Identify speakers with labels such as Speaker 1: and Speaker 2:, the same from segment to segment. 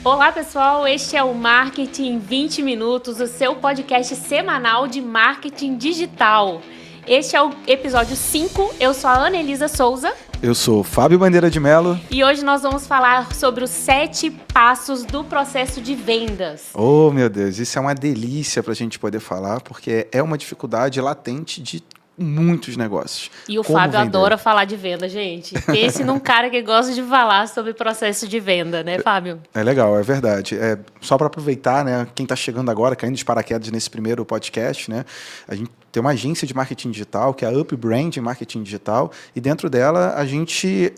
Speaker 1: Olá, pessoal. Este é o Marketing em 20 Minutos, o seu podcast semanal de marketing digital. Este é o episódio 5. Eu sou a Ana Elisa Souza.
Speaker 2: Eu sou Fábio Bandeira de Mello.
Speaker 1: E hoje nós vamos falar sobre os 7 passos do processo de vendas.
Speaker 2: Oh, meu Deus, isso é uma delícia para a gente poder falar, porque é uma dificuldade latente de muitos negócios.
Speaker 1: E o Fábio adora falar de venda, gente. Pense num cara que gosta de falar sobre processo de venda, né, Fábio?
Speaker 2: É legal, é verdade. Só para aproveitar, né, quem está chegando agora, caindo de paraquedas nesse primeiro podcast, né, a gente tem uma agência de marketing digital, que é a Up Brand Marketing Digital, e dentro dela a gente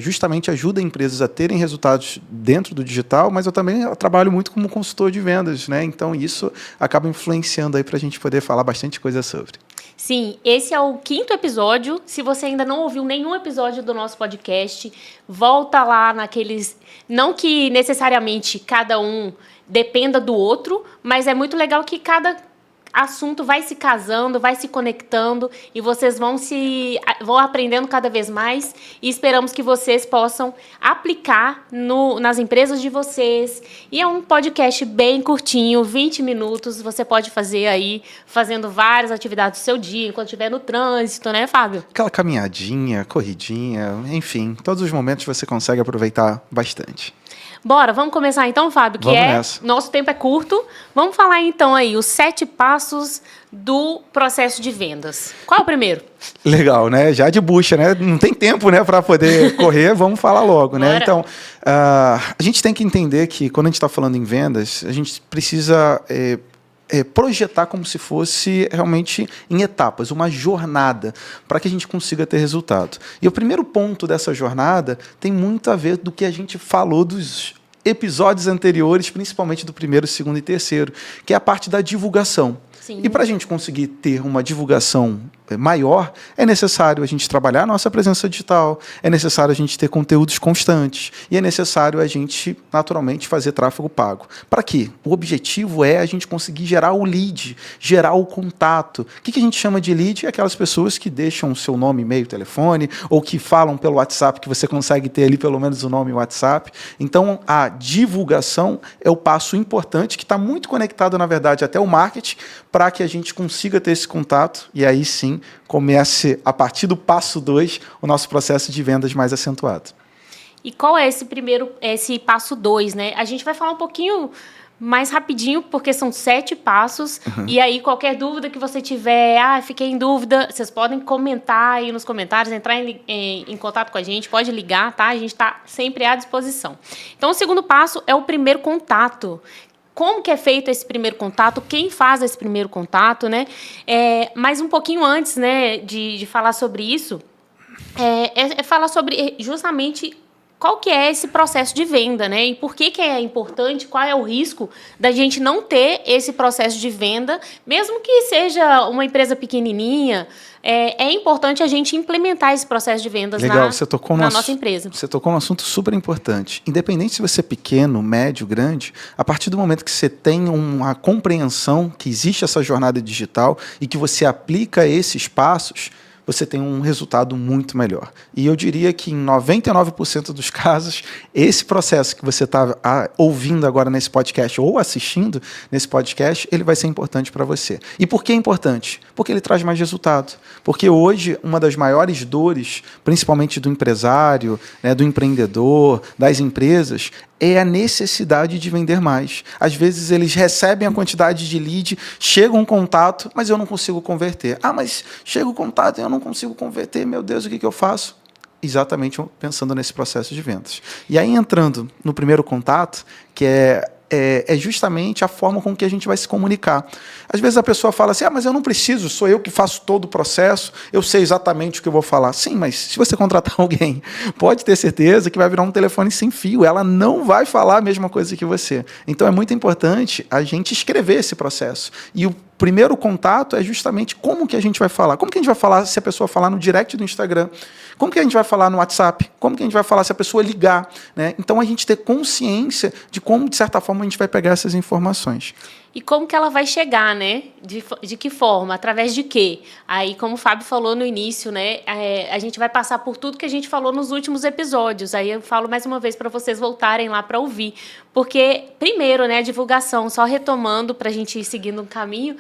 Speaker 2: justamente ajuda empresas a terem resultados dentro do digital, mas eu também trabalho muito como consultor de vendas, né? Então isso acaba influenciando aí para a gente poder falar bastante coisa sobre.
Speaker 1: Sim, esse é o 5º episódio. Se você ainda não ouviu nenhum episódio do nosso podcast, volta lá naqueles... Não que necessariamente cada um dependa do outro, mas é muito legal que cada assunto vai se casando, vai se conectando e vocês vão aprendendo cada vez mais e esperamos que vocês possam aplicar nas empresas de vocês. E é um podcast bem curtinho, 20 minutos, você pode fazer aí, fazendo várias atividades do seu dia, enquanto estiver no trânsito, né, Fábio?
Speaker 2: Aquela caminhadinha, corridinha, enfim, todos os momentos você consegue aproveitar bastante.
Speaker 1: Bora, vamos começar então, Fábio, que nosso tempo é curto. Vamos falar então aí os 7 passos do processo de vendas. Qual é o primeiro?
Speaker 2: Legal, né? Já de bucha, né? Não tem tempo, né, para poder correr, vamos falar logo, né? Então, a gente tem que entender que quando a gente está falando em vendas, a gente precisa projetar como se fosse realmente em etapas, uma jornada, para que a gente consiga ter resultado. E o primeiro ponto dessa jornada tem muito a ver do que a gente falou dos episódios anteriores, principalmente do primeiro, segundo e terceiro, que é a parte da divulgação. Sim. E para a gente conseguir ter uma divulgação maior, é necessário a gente trabalhar a nossa presença digital, é necessário a gente ter conteúdos constantes e é necessário a gente, naturalmente, fazer tráfego pago. Para quê? O objetivo é a gente conseguir gerar o lead, gerar o contato. O que a gente chama de lead? É aquelas pessoas que deixam o seu nome, e-mail, telefone, ou que falam pelo WhatsApp, que você consegue ter ali pelo menos o nome e o WhatsApp. Então, a divulgação é o passo importante, que está muito conectado, na verdade, até o marketing, para que a gente consiga ter esse contato e aí sim comece, a partir do passo 2, o nosso processo de vendas mais acentuado.
Speaker 1: E qual é esse passo 2, né? A gente vai falar um pouquinho mais rapidinho, porque são 7 passos, e aí qualquer dúvida que você tiver, fiquei em dúvida, vocês podem comentar aí nos comentários, entrar em contato com a gente, pode ligar, tá? A gente está sempre à disposição. Então, o segundo passo é o primeiro contato. Como que é feito esse primeiro contato? Quem faz esse primeiro contato, né? Mas um pouquinho antes, né, de falar sobre isso, falar sobre justamente qual que é esse processo de venda, né? E por que é importante, qual é o risco da gente não ter esse processo de venda, mesmo que seja uma empresa pequenininha. É importante a gente implementar esse processo de vendas na nossa empresa.
Speaker 2: Você tocou num assunto super importante. Independente se você é pequeno, médio, grande, a partir do momento que você tem uma compreensão que existe essa jornada digital e que você aplica esses passos, você tem um resultado muito melhor. E eu diria que em 99% dos casos, esse processo que você está ouvindo agora nesse podcast ou assistindo nesse podcast, ele vai ser importante para você. E por que é importante? Porque ele traz mais resultado. Porque hoje, uma das maiores dores, principalmente do empresário, né, do empreendedor, das empresas, é a necessidade de vender mais. Às vezes eles recebem a quantidade de lead, chega um contato, mas eu não consigo converter. Mas chega o contato e eu não consigo converter, meu Deus, o que eu faço? Exatamente pensando nesse processo de vendas. E aí entrando no primeiro contato, que é justamente a forma com que a gente vai se comunicar. Às vezes a pessoa fala assim, mas eu não preciso, sou eu que faço todo o processo, eu sei exatamente o que eu vou falar. Sim, mas se você contratar alguém, pode ter certeza que vai virar um telefone sem fio, ela não vai falar a mesma coisa que você. Então é muito importante a gente escrever esse processo. E o primeiro contato é justamente como que a gente vai falar. Como que a gente vai falar se a pessoa falar no direct do Instagram? Como que a gente vai falar no WhatsApp? Como que a gente vai falar se a pessoa ligar? Né? Então, a gente ter consciência de como, de certa forma, a gente vai pegar essas informações.
Speaker 1: E como que ela vai chegar, né? De que forma? Através de quê? Aí, como o Fábio falou no início, né? A gente vai passar por tudo que a gente falou nos últimos episódios. Aí eu falo mais uma vez para vocês voltarem lá para ouvir. Porque, primeiro, né, a divulgação, só retomando para a gente ir seguindo um caminho,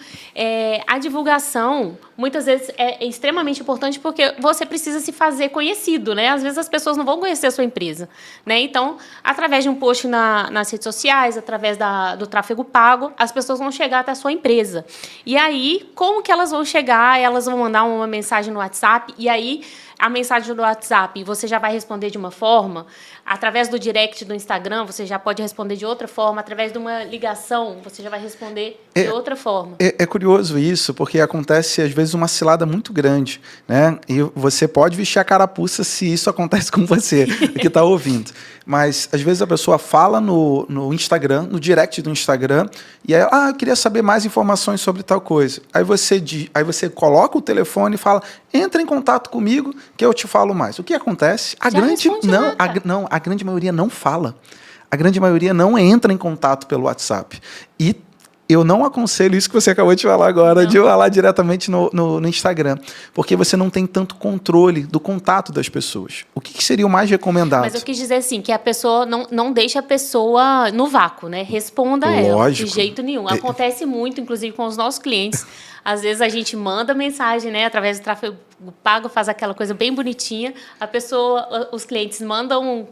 Speaker 1: a divulgação, muitas vezes, é extremamente importante porque você precisa se fazer conhecido, né? Às vezes as pessoas não vão conhecer a sua empresa, né? Então, através de um post nas redes sociais, através do tráfego pago, as pessoas vão chegar até a sua empresa. E aí, como que elas vão chegar? Elas vão mandar uma mensagem no WhatsApp, e aí a mensagem do WhatsApp você já vai responder de uma forma, através do direct do Instagram você já pode responder de outra forma, através de uma ligação você já vai responder de outra forma.
Speaker 2: É curioso isso, porque acontece às vezes uma cilada muito grande, né? E você pode vestir a carapuça se isso acontece com você, que está ouvindo. Mas às vezes a pessoa fala no Instagram, no direct do Instagram, e aí, eu queria saber mais informações sobre tal coisa. Aí você coloca o telefone e fala, entra em contato comigo que eu te falo mais. O que acontece? A grande maioria não fala. A grande maioria não entra em contato pelo WhatsApp. E eu não aconselho isso que você acabou de falar agora, de falar diretamente no Instagram, porque você não tem tanto controle do contato das pessoas. O que seria o mais recomendado?
Speaker 1: Mas eu quis dizer assim, que a pessoa não deixa a pessoa no vácuo, né? Responda ela, de jeito nenhum. Acontece muito, inclusive, com os nossos clientes. Às vezes a gente manda mensagem, né, através do tráfego pago, faz aquela coisa bem bonitinha. Os clientes mandam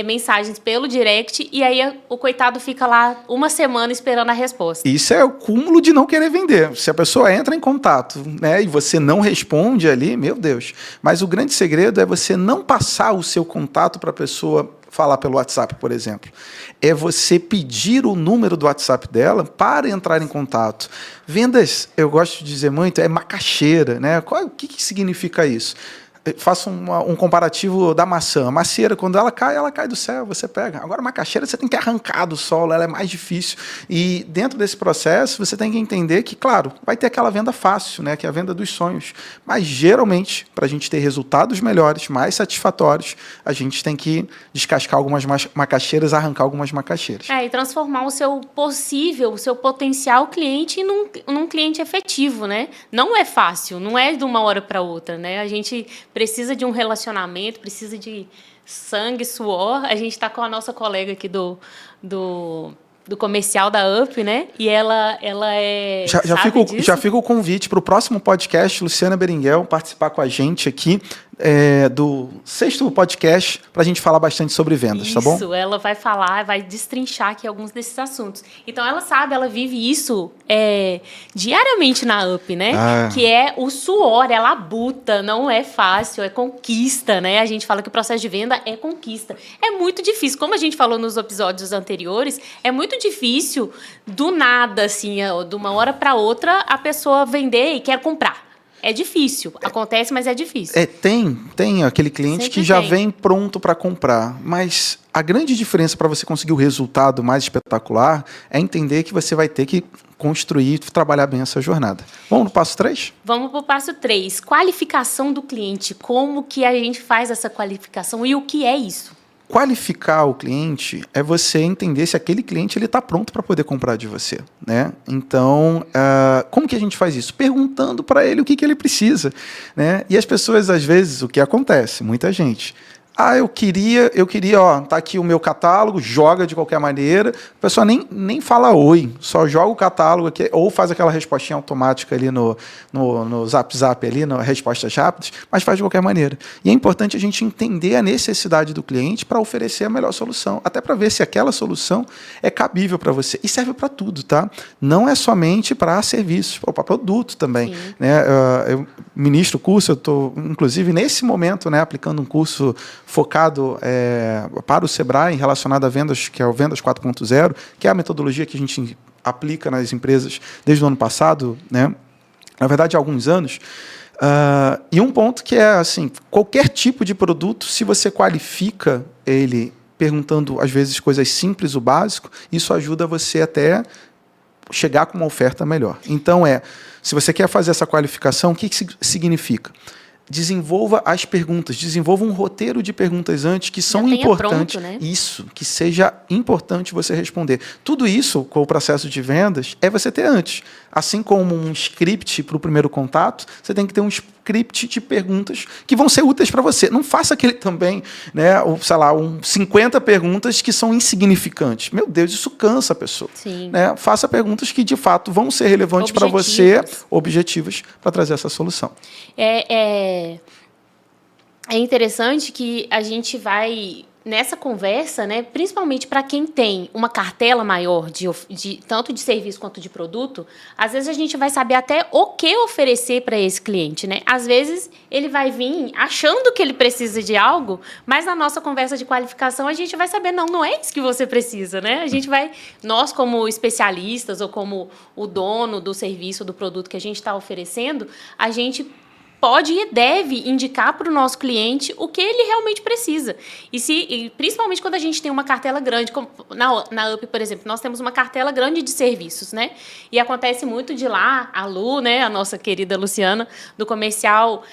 Speaker 1: mensagens pelo direct e aí o coitado fica lá uma semana esperando a resposta.
Speaker 2: Isso é o cúmulo de não querer vender. Se a pessoa entra em contato, né, e você não responde ali, meu Deus. Mas o grande segredo é você não passar o seu contato para a pessoa falar pelo WhatsApp, por exemplo. É você pedir o número do WhatsApp dela para entrar em contato. Vendas, eu gosto de dizer muito, é macaxeira, né? O que significa isso? Faço um comparativo da maçã. A macieira, quando ela cai do céu, você pega. Agora, a macaxeira, você tem que arrancar do solo, ela é mais difícil. E dentro desse processo, você tem que entender que, claro, vai ter aquela venda fácil, né, que é a venda dos sonhos. Mas, geralmente, para a gente ter resultados melhores, mais satisfatórios, a gente tem que descascar algumas macaxeiras, arrancar algumas macaxeiras.
Speaker 1: E transformar o seu potencial cliente num cliente efetivo, né? Não é fácil, não é de uma hora para outra, né? A gente precisa de um relacionamento, precisa de sangue, suor. A gente está com a nossa colega aqui do comercial da UP, né? E ela é...
Speaker 2: Já fica o convite para o próximo podcast, Luciana Beringuel, participar com a gente aqui do 6º podcast, para a gente falar bastante sobre vendas, tá bom?
Speaker 1: Isso, ela vai falar, vai destrinchar aqui alguns desses assuntos. Então, ela vive isso diariamente na UP, né? Que é o suor, é labuta, não é fácil, é conquista, né? A gente fala que o processo de venda é conquista. É muito difícil, como a gente falou nos episódios anteriores, é muito difícil, do nada, assim, de uma hora para outra, a pessoa vender e quer comprar. É difícil, acontece, mas é difícil.
Speaker 2: Tem aquele cliente que já vem pronto para comprar, mas a grande diferença para você conseguir o resultado mais espetacular é entender que você vai ter que construir e trabalhar bem essa jornada. Vamos no passo 3?
Speaker 1: Vamos para o passo 3, qualificação do cliente. Como que a gente faz essa qualificação e o que é isso?
Speaker 2: Qualificar o cliente é você entender se aquele cliente está pronto para poder comprar de você, né? Então, como que a gente faz isso? Perguntando para ele o que ele precisa, né? E as pessoas, às vezes, o que acontece? Muita gente... eu queria, tá aqui o meu catálogo, joga de qualquer maneira, a pessoa nem fala oi, só joga o catálogo aqui, ou faz aquela respostinha automática ali no Zap ali, nas respostas rápidas, mas faz de qualquer maneira. E é importante a gente entender a necessidade do cliente para oferecer a melhor solução, até para ver se aquela solução é cabível para você. E serve para tudo, tá? Não é somente para serviços, para produto também. Né? Eu ministro curso, eu estou, inclusive, nesse momento, né, aplicando um curso focado para o Sebrae, relacionado a vendas, que é o Vendas 4.0, que é a metodologia que a gente aplica nas empresas desde o ano passado, né? Na verdade, há alguns anos. E um ponto que é, assim, qualquer tipo de produto, se você qualifica ele perguntando, às vezes, coisas simples, o básico, isso ajuda você até chegar com uma oferta melhor. Então, se você quer fazer essa qualificação, o que significa? Desenvolva as perguntas, desenvolva um roteiro de perguntas antes que são importantes.
Speaker 1: Pronto, né?
Speaker 2: Isso, que seja importante você responder. Tudo isso, com o processo de vendas, você ter antes. Assim como um script para o primeiro contato, você tem que ter um script de perguntas que vão ser úteis para você. Não faça aquele também, né, 50 perguntas que são insignificantes. Meu Deus, isso cansa a pessoa.
Speaker 1: Sim.
Speaker 2: Né? Faça perguntas que, de fato, vão ser relevantes para você, objetivas, para trazer essa solução.
Speaker 1: É interessante que a gente vai, nessa conversa, né, principalmente para quem tem uma cartela maior tanto de serviço quanto de produto, às vezes a gente vai saber até o que oferecer para esse cliente. Né? Às vezes ele vai vir achando que ele precisa de algo, mas na nossa conversa de qualificação a gente vai saber, não é isso que você precisa. Né? Nós como especialistas ou como o dono do serviço, do produto que a gente está oferecendo, a gente pode e deve indicar para o nosso cliente o que ele realmente precisa. E principalmente quando a gente tem uma cartela grande, como na UP, por exemplo, nós temos uma cartela grande de serviços, né? E acontece muito de lá, a Lu, né, a nossa querida Luciana, do comercial,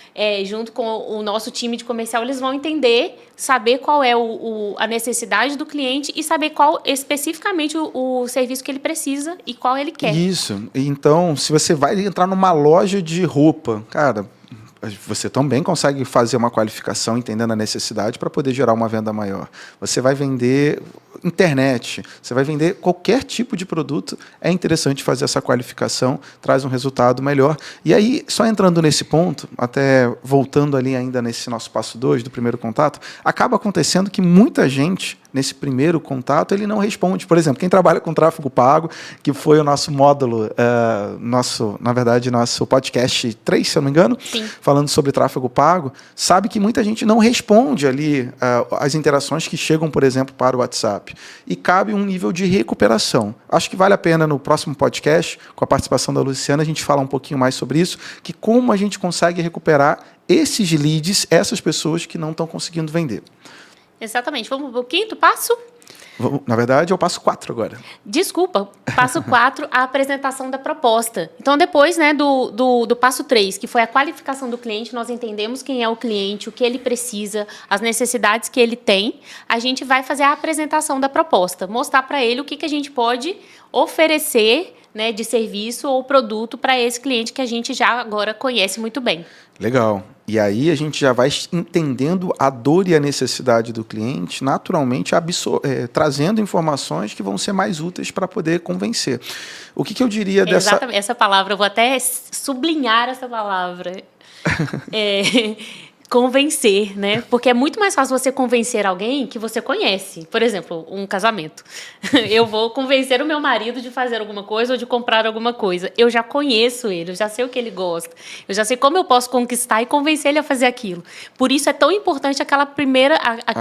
Speaker 1: junto com o nosso time de comercial, eles vão saber qual é a necessidade do cliente e saber qual especificamente o serviço que ele precisa e qual ele quer.
Speaker 2: Isso. Então, se você vai entrar numa loja de roupa, cara, você também consegue fazer uma qualificação entendendo a necessidade para poder gerar uma venda maior. Você vai vender internet, você vai vender qualquer tipo de produto, é interessante fazer essa qualificação, traz um resultado melhor. E aí, só entrando nesse ponto, até voltando ali ainda nesse nosso passo 2 do primeiro contato, acaba acontecendo que muita gente, nesse primeiro contato, ele não responde. Por exemplo, quem trabalha com tráfego pago, que foi o nosso módulo, nosso podcast 3, se eu não me engano,
Speaker 1: Sim.
Speaker 2: Falando sobre tráfego pago, sabe que muita gente não responde ali as interações que chegam, por exemplo, para o WhatsApp. E cabe um nível de recuperação. Acho que vale a pena no próximo podcast, com a participação da Luciana, a gente falar um pouquinho mais sobre isso, que como a gente consegue recuperar esses leads, essas pessoas que não estão conseguindo vender.
Speaker 1: Exatamente. Vamos para o quinto passo?
Speaker 2: Na verdade, eu passo 4 agora.
Speaker 1: Desculpa, passo 4, a apresentação da proposta. Então, depois, né, do passo 3, que foi a qualificação do cliente, nós entendemos quem é o cliente, o que ele precisa, as necessidades que ele tem, a gente vai fazer a apresentação da proposta, mostrar para ele o que a gente pode oferecer, né, de serviço ou produto para esse cliente que a gente já agora conhece muito bem.
Speaker 2: Legal. E aí a gente já vai entendendo a dor e a necessidade do cliente, naturalmente trazendo informações que vão ser mais úteis para poder convencer. O que eu diria dessa...
Speaker 1: Exatamente, essa palavra, eu vou até sublinhar essa palavra. Convencer, né? Porque é muito mais fácil você convencer alguém que você conhece. Por exemplo, um casamento. Eu vou convencer o meu marido de fazer alguma coisa ou de comprar alguma coisa. Eu já conheço ele, eu já sei o que ele gosta. Eu já sei como eu posso conquistar e convencer ele a fazer aquilo. Por isso é tão importante aquela primeira... A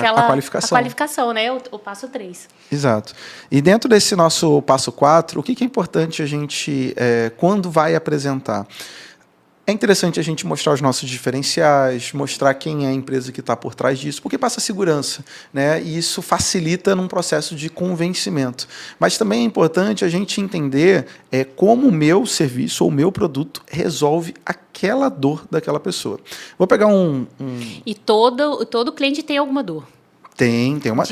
Speaker 1: qualificação, né? O passo 3.
Speaker 2: Exato. E dentro desse nosso passo 4, o que é importante a gente, quando vai apresentar? É interessante a gente mostrar os nossos diferenciais, mostrar quem é a empresa que está por trás disso, porque passa segurança, né? E isso facilita num processo de convencimento. Mas também é importante a gente entender como o meu serviço ou o meu produto resolve aquela dor daquela pessoa. Vou pegar
Speaker 1: E todo cliente tem alguma dor.
Speaker 2: Tem uma...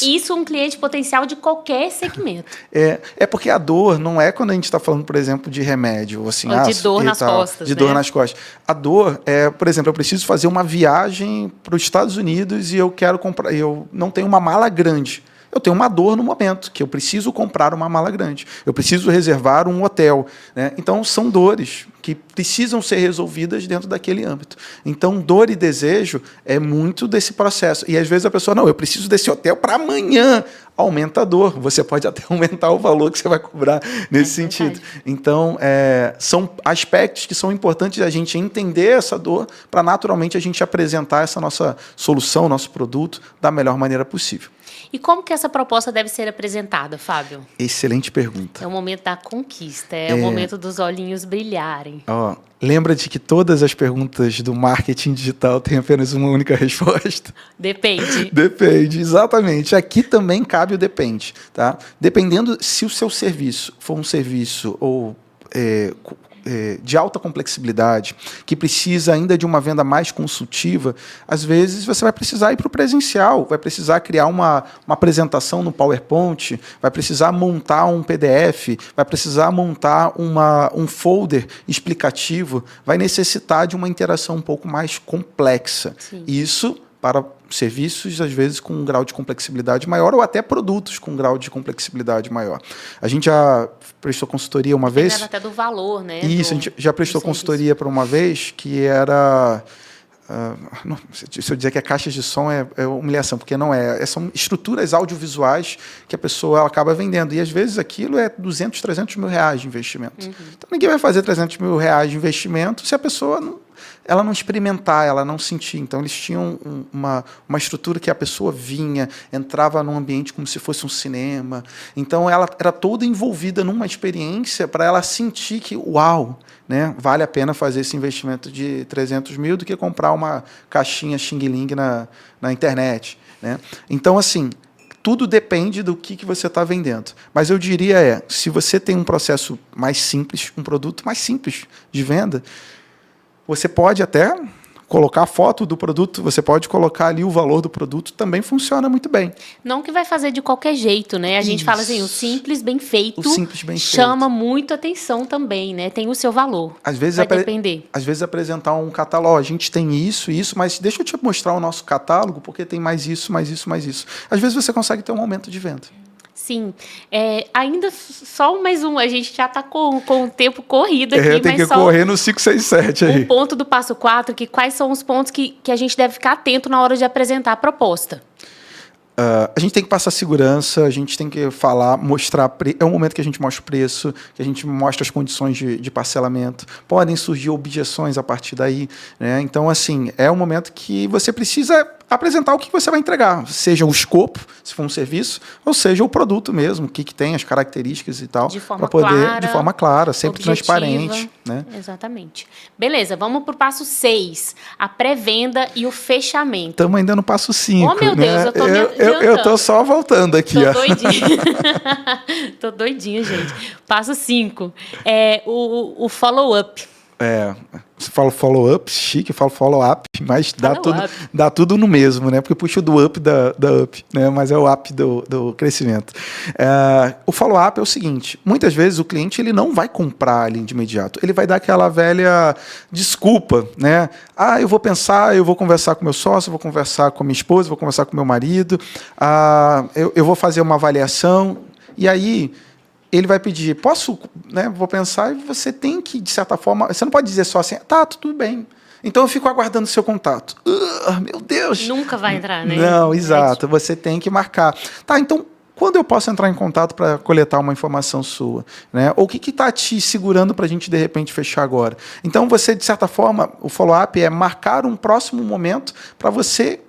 Speaker 1: Isso um cliente potencial de qualquer segmento.
Speaker 2: É porque a dor não é quando a gente está falando, por exemplo, de remédio. Assim,
Speaker 1: ou de dor nas costas.
Speaker 2: De dor nas costas. A dor é, por exemplo, eu preciso fazer uma viagem para os Estados Unidos e eu quero comprar... Eu não tenho uma mala grande. Eu tenho uma dor no momento, que eu preciso comprar uma mala grande. Eu preciso reservar um hotel. Né? Então, são dores que precisam ser resolvidas dentro daquele âmbito. Então, dor e desejo é muito desse processo. E, às vezes, a pessoa, não, eu preciso desse hotel para amanhã. Aumenta a dor. Você pode até aumentar o valor que você vai cobrar nesse sentido. Então, são aspectos que são importantes a gente entender essa dor para, naturalmente, a gente apresentar essa nossa solução, nosso produto, da melhor maneira possível.
Speaker 1: E como que essa proposta deve ser apresentada, Fábio?
Speaker 2: Excelente pergunta.
Speaker 1: É o momento da conquista, é o momento dos olhinhos brilharem. tem.
Speaker 2: Lembra de que todas as perguntas do marketing digital têm apenas uma única resposta?
Speaker 1: Depende.
Speaker 2: Depende, exatamente. Aqui também cabe o depende. Tá? Dependendo se o seu serviço for um serviço de alta complexibilidade, que precisa ainda de uma venda mais consultiva, às vezes você vai precisar ir para o presencial, vai precisar criar uma apresentação no PowerPoint, vai precisar montar um PDF, vai precisar montar um folder explicativo, vai necessitar de uma interação um pouco mais complexa.
Speaker 1: Sim.
Speaker 2: Isso para serviços, às vezes, com um grau de complexibilidade maior, ou até produtos com um grau de complexibilidade maior. A gente já prestou consultoria uma vez...
Speaker 1: Depende até do valor, né?
Speaker 2: Isso, a gente já prestou consultoria para uma vez que era... se eu dizer que é caixas de som é humilhação, porque não é. São estruturas audiovisuais que a pessoa ela acaba vendendo. E, às vezes, aquilo é 200, 300 mil reais de investimento. Uhum. Então, ninguém vai fazer 300 mil reais de investimento se a pessoa ela não experimentar, ela não sentir. Então, eles tinham uma estrutura que a pessoa vinha, entrava num ambiente como se fosse um cinema. Então, ela era toda envolvida numa experiência para ela sentir que, uau, né, vale a pena fazer esse investimento de 300 mil do que comprar uma caixinha Xing Ling na internet. Né? Então, assim, tudo depende do que você está vendendo. Mas eu diria se você tem um processo mais simples, um produto mais simples de venda, você pode até colocar a foto do produto, você pode colocar ali o valor do produto, também funciona muito bem.
Speaker 1: Não que vai fazer de qualquer jeito, né? A gente fala assim, o simples bem feito chama muito atenção também, né? Tem o seu valor.
Speaker 2: Às vezes
Speaker 1: vai depender.
Speaker 2: Às vezes apresentar um catálogo, a gente tem isso, mas deixa eu te mostrar o nosso catálogo, porque tem mais isso, mais isso, mais isso. Às vezes você consegue ter um aumento de venda.
Speaker 1: Sim. Ainda só mais um. A gente já está com o tempo corrido aqui.
Speaker 2: Tem que correr no 5, 6, 7 aí.
Speaker 1: O ponto do passo 4, que quais são os pontos que a gente deve ficar atento na hora de apresentar a proposta?
Speaker 2: A gente tem que passar segurança, a gente tem que falar, mostrar... É um momento que a gente mostra o preço, que a gente mostra as condições de parcelamento. Podem surgir objeções a partir daí. Né? Então, assim, é um momento que você precisa apresentar o que você vai entregar, seja o escopo, se for um serviço, ou seja o produto mesmo, o que tem, as características e tal.
Speaker 1: De forma clara.
Speaker 2: De forma clara, sempre
Speaker 1: objetiva,
Speaker 2: transparente. Né?
Speaker 1: Exatamente. Beleza, vamos para o passo 6, a pré-venda e o fechamento.
Speaker 2: Estamos ainda no passo 5.
Speaker 1: Oh, meu Deus,
Speaker 2: né?
Speaker 1: eu tô me adiantando.
Speaker 2: Eu tô só voltando aqui.
Speaker 1: Tô doidinha. Tô doidinha, gente. Passo 5, o follow-up.
Speaker 2: Você fala follow-up, chique, eu falo follow-up, mas dá tudo no mesmo, né? Porque puxa do up da up, né? Mas é o up do crescimento. O follow-up é o seguinte, muitas vezes o cliente ele não vai comprar ali de imediato, ele vai dar aquela velha desculpa, né? Eu vou pensar, eu vou conversar com meu sócio, eu vou conversar com a minha esposa, eu vou conversar com meu marido, eu vou fazer uma avaliação, e aí... ele vai pedir, vou pensar, e você tem que, de certa forma, você não pode dizer só assim, tá, tudo bem. Então eu fico aguardando o seu contato. Meu Deus!
Speaker 1: Nunca vai entrar, né?
Speaker 2: Não, exato, você tem que marcar. Tá, então, quando eu posso entrar em contato para coletar uma informação sua? Né? Ou o que está te segurando para a gente, de repente, fechar agora? Então, você, de certa forma, o follow-up é marcar um próximo momento para você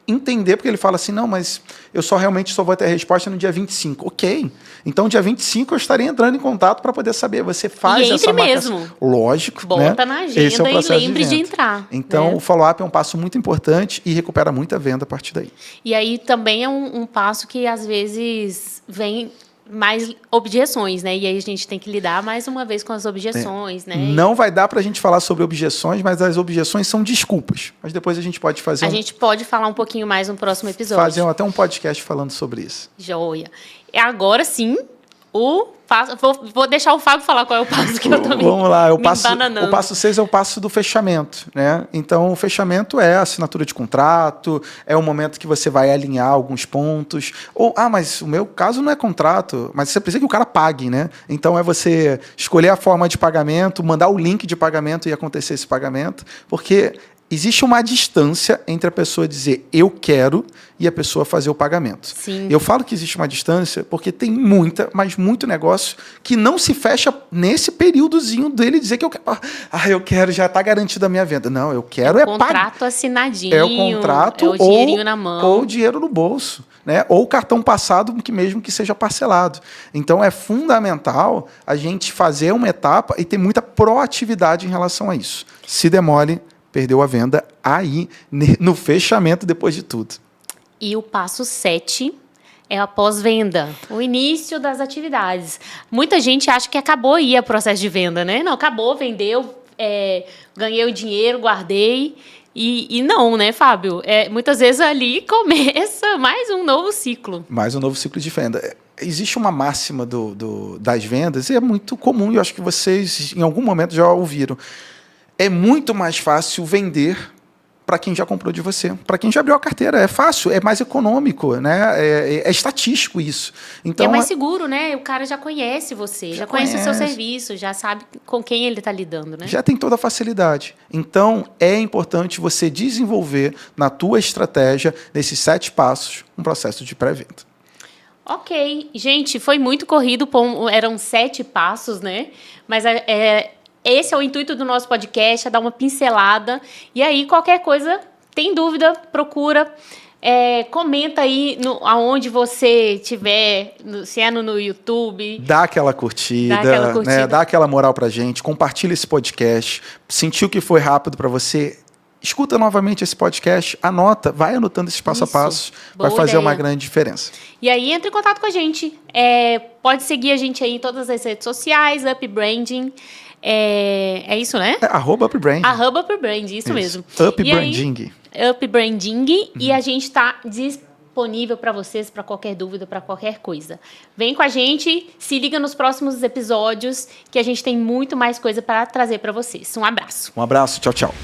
Speaker 2: entender, porque ele fala assim, não, mas eu realmente só vou ter a resposta no dia 25. Ok. Então, dia 25 eu estarei entrando em contato para poder saber. Você faz essa marcação.
Speaker 1: Mesmo.
Speaker 2: Lógico.
Speaker 1: Bota na agenda
Speaker 2: Esse é o processo
Speaker 1: e lembre de entrar.
Speaker 2: Então, o follow-up é um passo muito importante e recupera muita venda a partir daí.
Speaker 1: E aí também é um passo que, às vezes, vem... mais objeções, né? E aí a gente tem que lidar mais uma vez com as objeções, né?
Speaker 2: Não vai dar para a gente falar sobre objeções, mas as objeções são desculpas. Mas depois a gente pode fazer...
Speaker 1: A gente pode falar um pouquinho mais no próximo episódio.
Speaker 2: Fazer até um podcast falando sobre isso.
Speaker 1: Joia. Agora sim, o passo... Vou deixar o Fábio falar qual é o passo que eu tô
Speaker 2: Vamos lá, o passo 6 é o passo do fechamento, né? Então, o fechamento é a assinatura de contrato, é o momento que você vai alinhar alguns pontos. Ou, mas o meu caso não é contrato, mas você precisa que o cara pague, né? Então, é você escolher a forma de pagamento, mandar o link de pagamento e acontecer esse pagamento, porque existe uma distância entre a pessoa dizer eu quero e a pessoa fazer o pagamento.
Speaker 1: Sim.
Speaker 2: Eu falo que existe uma distância porque tem mas muito negócio que não se fecha nesse períodozinho dele dizer que eu quero. Eu quero, já está garantida a minha venda. Não, eu quero
Speaker 1: é contrato assinadinho.
Speaker 2: É o contrato
Speaker 1: o dinheirinho na mão.
Speaker 2: Ou o dinheiro no bolso. Né? Ou o cartão passado, mesmo que seja parcelado. Então, é fundamental a gente fazer uma etapa e ter muita proatividade em relação a isso. Se demole, perdeu a venda aí, no fechamento, depois de tudo.
Speaker 1: E o passo 7 é a pós-venda, o início das atividades. Muita gente acha que acabou aí o processo de venda, né? Não, acabou, vendeu, ganhei o dinheiro, guardei. E não, né, Fábio? Muitas vezes ali começa mais um novo ciclo.
Speaker 2: Mais um novo ciclo de venda. Existe uma máxima das vendas, e é muito comum, e eu acho que vocês em algum momento já ouviram. É muito mais fácil vender para quem já comprou de você, para quem já abriu a carteira. É fácil, é mais econômico, né? É estatístico isso. Então,
Speaker 1: é mais seguro, né? O cara já conhece você, já conhece o seu serviço, já sabe com quem ele está lidando, né?
Speaker 2: Já tem toda a facilidade. Então, é importante você desenvolver na tua estratégia, nesses 7 passos, um processo de pré-venda.
Speaker 1: Ok. Gente, foi muito corrido, eram 7 passos, né? Mas esse é o intuito do nosso podcast, é dar uma pincelada. E aí, qualquer coisa, tem dúvida, procura. Comenta aí aonde você estiver, se é no YouTube.
Speaker 2: Dá aquela curtida, né? Dá aquela moral pra gente. Compartilha esse podcast. Sentiu que foi rápido para você? Escuta novamente esse podcast, anota, vai anotando esses passo a passo. Vai fazer uma grande diferença.
Speaker 1: E aí, entre em contato com a gente. Pode seguir a gente aí em todas as redes sociais, UpBranding. É isso, né?
Speaker 2: @UpBranding.
Speaker 1: @UpBranding, isso mesmo.
Speaker 2: UpBranding.
Speaker 1: UpBranding. E a gente está disponível para vocês, para qualquer dúvida, para qualquer coisa. Vem com a gente, se liga nos próximos episódios, que a gente tem muito mais coisa para trazer para vocês. Um abraço.
Speaker 2: Um abraço, tchau, tchau.